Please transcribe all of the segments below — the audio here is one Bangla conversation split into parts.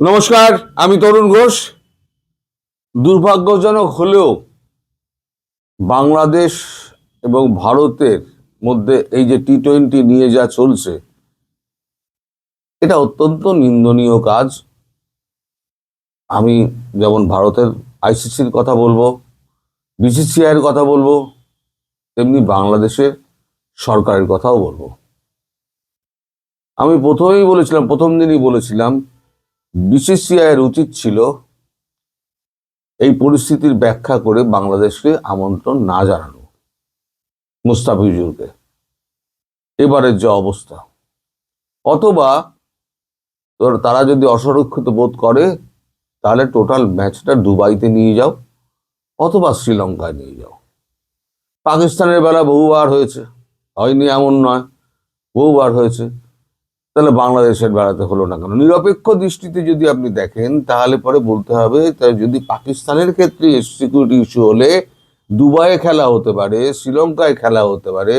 নমস্কার, আমি তরুণ ঘোষ। দুর্ভাগ্যজনক হলেও বাংলাদেশ এবং ভারতের মধ্যে এই যে টি-20 নিয়ে যা চলছে, এটা অত্যন্ত নিন্দনীয় কাজ। আমি যেমন ভারতের আইসিসির কথা বলবো, বিসিসিআই এর কথা বলবো, তেমনি বাংলাদেশের সরকারের কথাও বলবো। আমি প্রথম দিনই বলেছিলাম বিসিসিআই এর উচিত ছিল এই পরিস্থিতির ব্যাখ্যা করে বাংলাদেশকে আমন্ত্রণ না জানানো, মুস্তাফিজুরকে, এবারের যে অবস্থা। অথবা তারা যদি অসুরক্ষিত বোধ করে তাহলে টোটাল ম্যাচটা দুবাইতে নিয়ে যাও অথবা শ্রীলঙ্কায় নিয়ে যাও। পাকিস্তানের বেলা বহুবার হয়েছে, হয়নি এমন নয়, বহুবার হয়েছে। তাহলে বাংলাদেশের বেলাতে হলো না কেন? নিরপেক্ষ দৃষ্টিতে যদি আপনি দেখেন তাহলে পরে বলতে হবে, তাই যদি পাকিস্তানের ক্ষেত্রে সিকিউরিটি ইস্যু হলে দুবাইয়ে খেলা হতে পারে, শ্রীলঙ্কায় খেলা হতে পারে,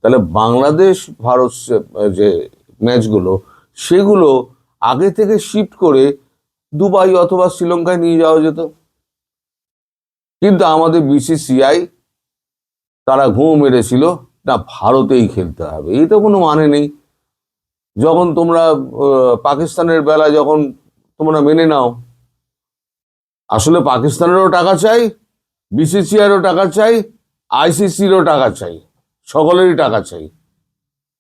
তাহলে বাংলাদেশ ভারত যে ম্যাচগুলো সেগুলো আগে থেকে শিফট করে দুবাই অথবা শ্রীলঙ্কায় নিয়ে যাওয়া যেত। কিন্তু আমাদের বিসিসিআই তারা ঘুম মেরেছিল, না ভারতেই খেলতে হবে। এই তো কোনো মানে নেই। যখন তোমরা পাকিস্তানের বেলা যখন তোমরা মেনে নাও, আসলে পাকিস্তানেরও টাকা চাই, বিসিসিআইয়েরও টাকা চাই, আইসিসিরও টাকা চাই, সকলেরই টাকা চাই।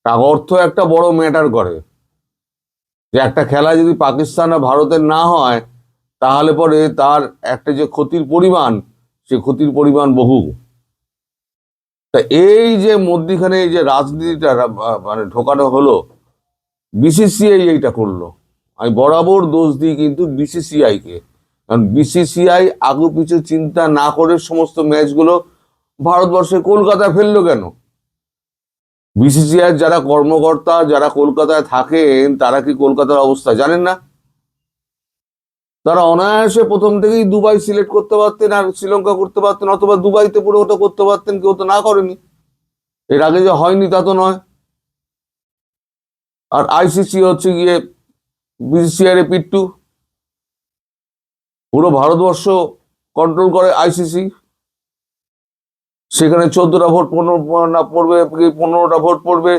টাকা অর্থ একটা বড় ম্যাটার করে। যে একটা খেলা যদি পাকিস্তান আর ভারতের না হয় তাহলে পরে তার একটা যে ক্ষতির পরিমাণ, সে ক্ষতির পরিমাণ বহু। তা এই যে মধ্যিখানে এই যে রাজনীতিটা মানে ঢোকানো হলো, বিসিসিআই এইটা করলো। আমি বরাবর দোষ দিই কিন্তু বিসিসিআই কে, কারণ বিসিসিআই আগু পিছু চিন্তা না করে সমস্ত ম্যাচগুলো ভারতবর্ষে কলকাতায় ফেললো কেন? বিসিসিআই যারা কর্মকর্তা, যারা কলকাতায় থাকেন, তারা কি কলকাতার অবস্থা জানেন না? তারা অনায়াসে প্রথম থেকেই দুবাই সিলেক্ট করতে পারতেন আর শ্রীলঙ্কা করতে পারতেন, অথবা দুবাইতে পুরো ওটা করতে পারতেন, কেউ তো না করেনি। এর আগে যে হয়নি তা তো নয়। আর আইসিসি হচ্ছে গিয়ে বিসিসিআই এর পিট্টু, পুরো ভারতবর্ষ কন্ট্রোল করে আইসিসি। সেখানে 14টা ভোট 15 না পড়বে কি 15টা ভোট পড়বে,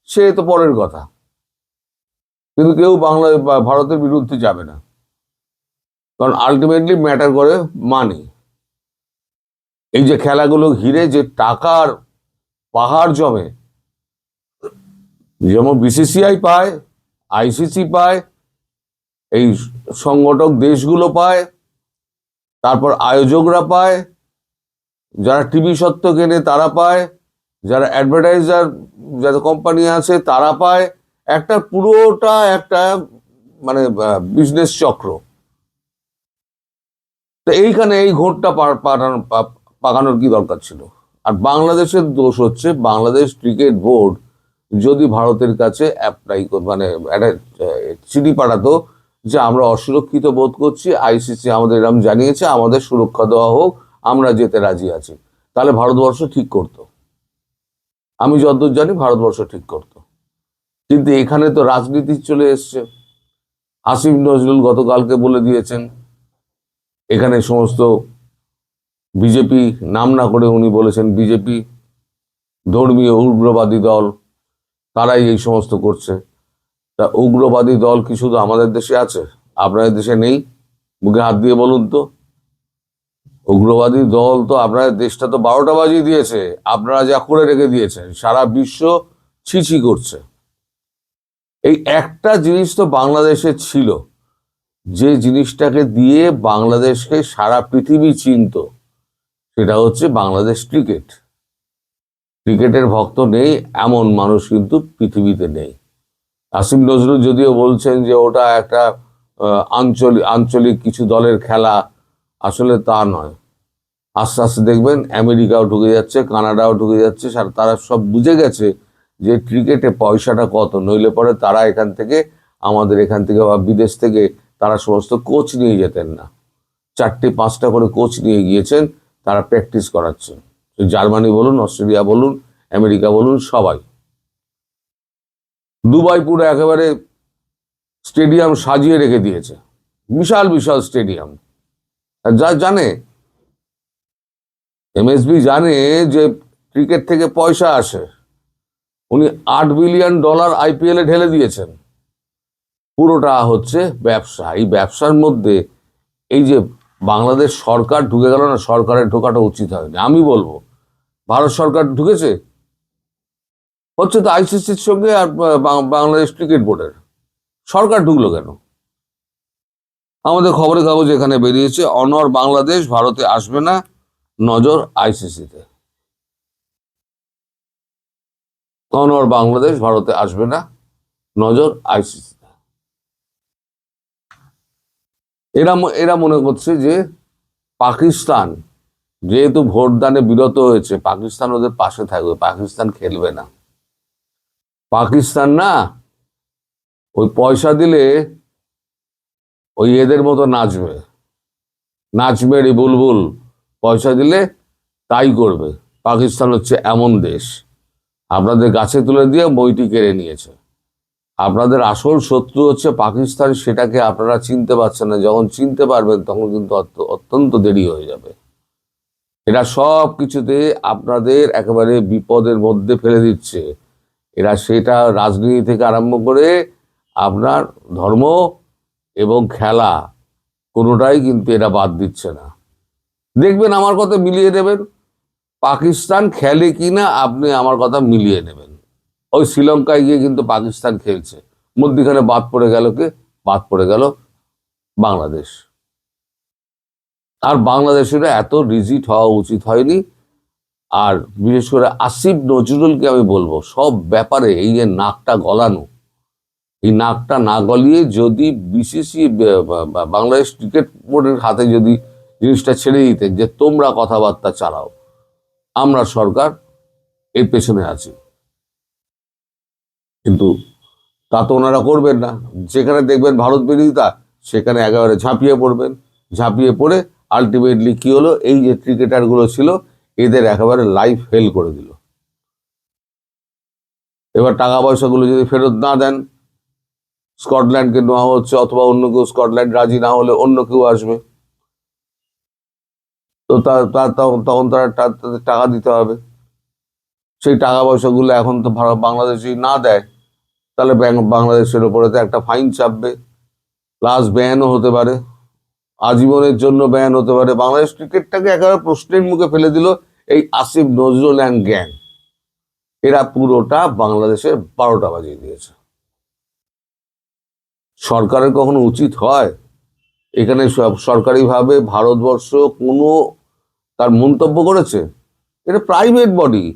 সে তো পরের কথা। কিন্তু কেউ ভারতের বিরুদ্ধে যাবে না, কারণ আলটিমেটলি ম্যাটার করে মানি। এই যে খেলাগুলো ঘিরে যে টাকার পাহাড় জমে, যেমন বিসিসিআই পায়, আইসিসি পায়, এই সংগঠক দেশগুলো পায়, তারপর আয়োজকরা পায়, যারা টিভি সত্ত্ব কেনে তারা পায়, যারা অ্যাডভার্টাইজার যাদের কোম্পানি আছে তারা পায়। একটা পুরোটা একটা মানে বিজনেস চক্র। তো এইখানে এই ঘোরটা পাকানোর কি দরকার ছিল? আর বাংলাদেশের দোষ হচ্ছে, বাংলাদেশ ক্রিকেট বোর্ড যদি ভারতের কাছে অ্যাপ্লাই মানে একটা চিঠি পাঠাতো যে আমরা অসুরক্ষিত বোধ করছি, আইসিসি আমাদের এরকম জানিয়েছে, আমাদের সুরক্ষা দেওয়া হোক, আমরা যেতে রাজি আছি, তাহলে ভারতবর্ষ ঠিক করতো। আমি যতদূর জানি ভারতবর্ষ ঠিক করতো। কিন্তু এখানে তো রাজনীতি চলে এসছে। আসিফ নজরুল গতকালকে বলে দিয়েছেন, এখানে সমস্ত বিজেপি, নাম না করে উনি বলেছেন বিজেপি ধর্মীয় উগ্রবাদী দল, তারাই এই সমস্ত করছে। তা উগ্রবাদী দল কি শুধু আমাদের দেশে আছে? আপনাদের দেশে নেই? মুখে হাত দিয়ে বলুন তো। উগ্রবাদী দল তো আপনাদের দেশটা তো 12টা বাজিয়ে দিয়েছে। আপনারা যা করে রেখে দিয়েছেন, সারা বিশ্ব ছিছি করছে। এই একটা জিনিস তো বাংলাদেশে ছিল, যে জিনিসটাকে দিয়ে বাংলাদেশকে সারা পৃথিবী চিনত, সেটা হচ্ছে বাংলাদেশ ক্রিকেট। ক্রিকেটের ভক্ত নেই এমন মানুষ কিন্তু পৃথিবীতে নেই। আসিফ নজরুল যদিও বলছেন যে ওটা একটা আঞ্চলিক কিছু দলের খেলা, আসলে তা নয়। আস্তে আস্তে দেখবেন আমেরিকাও ঢুকে যাচ্ছে, কানাডাও ঢুকে যাচ্ছে, তারা সব বুঝে গেছে যে ক্রিকেটে পয়সাটা কত। নইলে পরে তারা এখান থেকে, আমাদের এখান থেকে বা বিদেশ থেকে তারা সমস্ত কোচ নিয়ে যেতেন না। 4টে 5টা করে কোচ নিয়ে গিয়েছেন, তারা প্র্যাকটিস করাচ্ছেন। জার্মানি বলুন, অস্ট্রেলিয়া বলুন, আমেরিকা বলুন, সবাই। দুবাই পুরো একেবারে স্টেডিয়াম সাজিয়ে রেখে দিয়েছে। বিশাল বিশাল স্টেডিয়াম। যা জানে, এমএসবি জানে যে ক্রিকেট থেকে পয়সা আসে। উনি $8 বিলিয়ন আইপিএল এ ঢেলে দিয়েছেন। পুরোটা হচ্ছে ব্যবসা। এই ব্যবসার মধ্যে এই যে বাংলাদেশ সরকার ঢুকে গেল না, সরকারের ঢোকাটা উচিত হয়নি। আমি বলবো ভারত সরকার ঢুকেছে, হচ্ছে তো আইসিসির সঙ্গে আর বাংলাদেশ ক্রিকেট বোর্ডের। সরকার ঢুকলো কেন? আমাদের খবরের কাগজ এখানে বেরিয়েছে, অনর বাংলাদেশ ভারতে আসবে না, নজর আইসিসিতে। অনর বাংলাদেশ ভারতে আসবে না, নজর আইসিসিতে। এরা মনে করছে যে পাকিস্তান যেহেতু ভোটদানে বিরত হয়েছে, পাকিস্তান ওদের পাশে থাকবে, পাকিস্তান খেলবে না। পাকিস্তান না, ওই পয়সা দিলে ওই এদের মতো নাচবে, নাচবে রে বুলবুল, পয়সা দিলে তাই করবে। পাকিস্তান হচ্ছে এমন দেশ, আপনাদের গাছে তুলে দিয়ে বইটি কেড়ে নিয়েছে। আপনাদের আসল শত্রু হচ্ছে পাকিস্তান, সেটাকে আপনারা চিনতে পারছেন না। যখন চিনতে পারবেন তখন কিন্তু অত্যন্ত দেরি হয়ে যাবে। এরা সব কিছুতে আপনাদের একেবারে বিপদের মধ্যে ফেলে দিচ্ছে। এরা সেটা রাজনীতি থেকে আরম্ভ করে আপনার ধর্ম এবং খেলা, কোনোটাই কিন্তু এরা বাদ দিচ্ছে না। দেখবেন, আমার কথা মিলিয়ে দেবেন, পাকিস্তান খেলে কিনা আপনি আমার কথা মিলিয়ে নেবেন। ওই শ্রীলঙ্কায় গিয়ে কিন্তু পাকিস্তান খেলছে, মধ্যখানে বাদ পড়ে গেল কে? বাদ পড়ে গেল বাংলাদেশ। আর বাংলাদেশের এত রিজিট হওয়া উচিত হয়নি। আর বিশেষ করে আসিফ নজরুলকে আমি বলবো, সব ব্যাপারে এই যে নাকটা গলানো, এই নাকটা না গলিয়ে যদি বিসিসি বাংলাদেশ ক্রিকেট বোর্ডের হাতে যদি জিনিসটা ছেড়ে দিতেন যে তোমরা কথাবার্তা চালাও, আমরা সরকার এর পেছনে আছি, কিন্তু তা তো ওনারা করবেন না। যেখানে দেখবেন ভারত বিরোধিতা, সেখানে একেবারে ঝাঁপিয়ে পড়বেন। ঝাঁপিয়ে পড়ে আলটিমেটলি কি হলো, এই যে ক্রিকেটারগুলো ছিল এদের একেবারে লাইফ ফেল করে দিল। এবার টাকা পয়সাগুলো যদি ফেরত না দেন, স্কটল্যান্ডকে নেওয়া হচ্ছে, অথবা অন্য কেউ, স্কটল্যান্ড রাজি না হলে অন্য কেউ আসবে, তো তখন তারা তাদের টাকা দিতে হবে। সেই টাকা পয়সাগুলো এখন তো বাংলাদেশি না দেয়, তাহলে বাংলাদেশের ওপরে তো একটা ফাইন চাপবে, প্লাস ব্যানও হতে পারে, আজীবনের জন্য ব্যান হতে পারে। বাংলাদেশ ক্রিকেটটাকে একেবারে প্রশ্নের মুখে ফেলে দিল এই আসিফ নজরুল অ্যান্ড গ্যাং। এরা পুরোটা বাংলাদেশের 12টা বাজিয়ে দিয়েছে। সরকারের কখনো উচিত হয় এখানে সরকারিভাবে ভারতবর্ষ কোনো তার মন্তব্য করেছে? এটা প্রাইভেট বডি,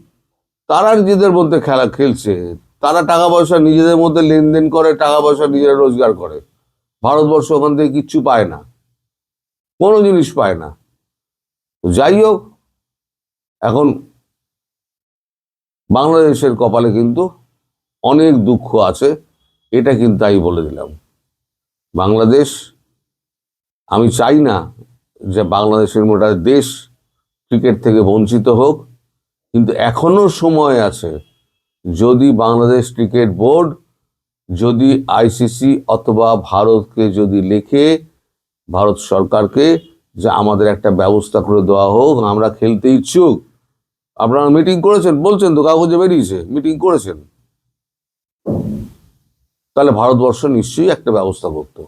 তারা নিজেদের মধ্যে খেলা খেলছে, তারা টাকা পয়সা নিজেদের মধ্যে লেনদেন করে, টাকা পয়সা নিজেরা রোজগার করে। ভারতবর্ষ ওখান থেকে কিচ্ছু পায় না, কোনো জিনিস পায় না। যাই হোক, এখন বাংলাদেশের কপালে কিন্তু অনেক দুঃখ আছে, এটা কিন্তু আমি বলে দিলাম। বাংলাদেশ, আমি চাই না যে বাংলাদেশের মোটা দেশ ক্রিকেট থেকে বঞ্চিত হোক, কিন্তু এখনো সময় আছে। যদি বাংলাদেশ ক্রিকেট বোর্ড, যদি আইসিসি অথবা ভারতকে যদি লেখে, ভারত সরকারকে, যে আমাদের একটা ব্যবস্থা করে দেওয়া হোক, আমরা খেলতে ইচ্ছুক। আপনারা মিটিং করেছেন, বলছেন তো, কাগজে বেরিয়েছে মিটিং করেছেন, তাহলে ভারতবর্ষ নিশ্চয়ই একটা ব্যবস্থা করত।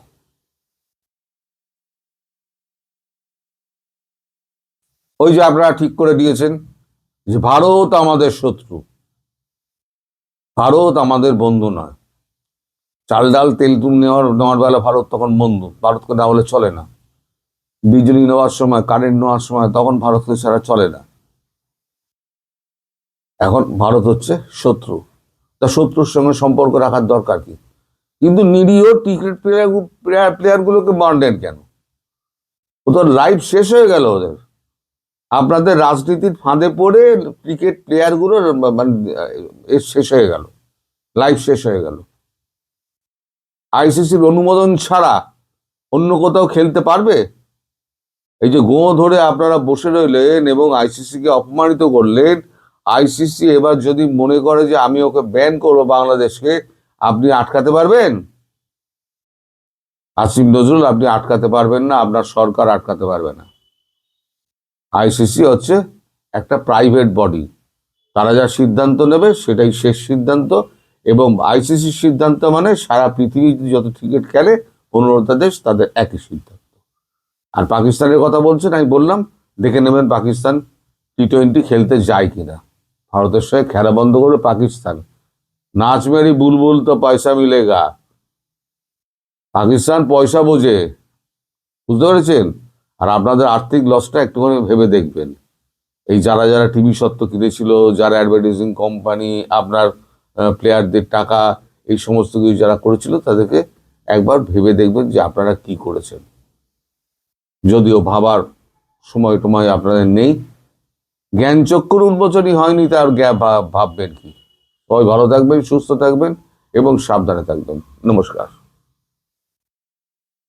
ওই যে আপনারা ঠিক করে দিয়েছেন যে ভারত আমাদের শত্রু, ভারত আমাদের বন্ধু নয়। চাল ডাল তেল তুল নেওয়ার বেলা ভারত তখন বন্ধু, ভারতকে না হলে চলে না। বিজলি নেওয়ার সময়, কারেন্ট নেওয়ার সময়, তখন ভারতকে ছাড়া চলে না। এখন ভারত হচ্ছে শত্রু, তা শত্রুর সঙ্গে সম্পর্ক রাখার দরকার কি? কিন্তু নিরীহ ক্রিকেট প্লেয়ারগুলোকে মারলেন কেন? ওদের লাইফ শেষ হয়ে গেল ওদের। আপনাদের রাজনীতির ফাঁদে পড়ে ক্রিকেট প্লেয়ারগুলোর মানে শেষ হয়ে গেল, লাইফ শেষ হয়ে গেল। আইসিসির অনুমোদন ছাড়া অন্য কোথাও খেলতে পারবে? এই যে গোঁ ধরে আপনারা বসে রইলেন এবং আইসিসিকে অপমানিত করলেন, আইসিসি এবার যদি মনে করে যে আমি ওকে ব্যান করবো বাংলাদেশকে, আপনি আটকাতে পারবেন? আসিফ নজরুল আপনি আটকাতে পারবেন না, আপনার সরকার আটকাতে পারবে না। আইসিসি হচ্ছে একটা প্রাইভেট বডি, তারা যা সিদ্ধান্ত নেবে সেটাই শেষ সিদ্ধান্ত, এবং আইসিসির সিদ্ধান্ত মানে সারা পৃথিবীতে যত ক্রিকেট খেলে 15টা দেশ তাদের একই সিদ্ধান্ত। আর পাকিস্তানের কথা বলছেন, আমি বললাম দেখে নেবেন পাকিস্তান টি-20 খেলতে যায় কিনা। ভারতের সঙ্গে খেলা বন্ধ করে পাকিস্তান, নাচ মেরি বুলবুল তো পয়সা মিলেগা। পাকিস্তান পয়সা বোঝে, বুঝতে পেরেছেন? আর আপনাদের আর্থিক লসটা একটুখানি ভেবে দেখবেন। এই যারা যারা টিভি সত্ত্ব কিনেছিল, যারা অ্যাডভার্টাইজিং কোম্পানি, আপনার প্লেয়ারদের টাকা, এই সমস্ত কিছু যারা করেছিল, তাদেরকে একবার ভেবে দেখবেন যে আপনারা কি করেছেন। যদিও ভাবার সময় টময় আপনাদের নেই, জ্ঞান চক্ষুর উন্মোচনই হয়নি, তার ভাববেন কি? সবাই ভালো থাকবেন, সুস্থ থাকবেন এবং সাবধানে থাকবেন। নমস্কার।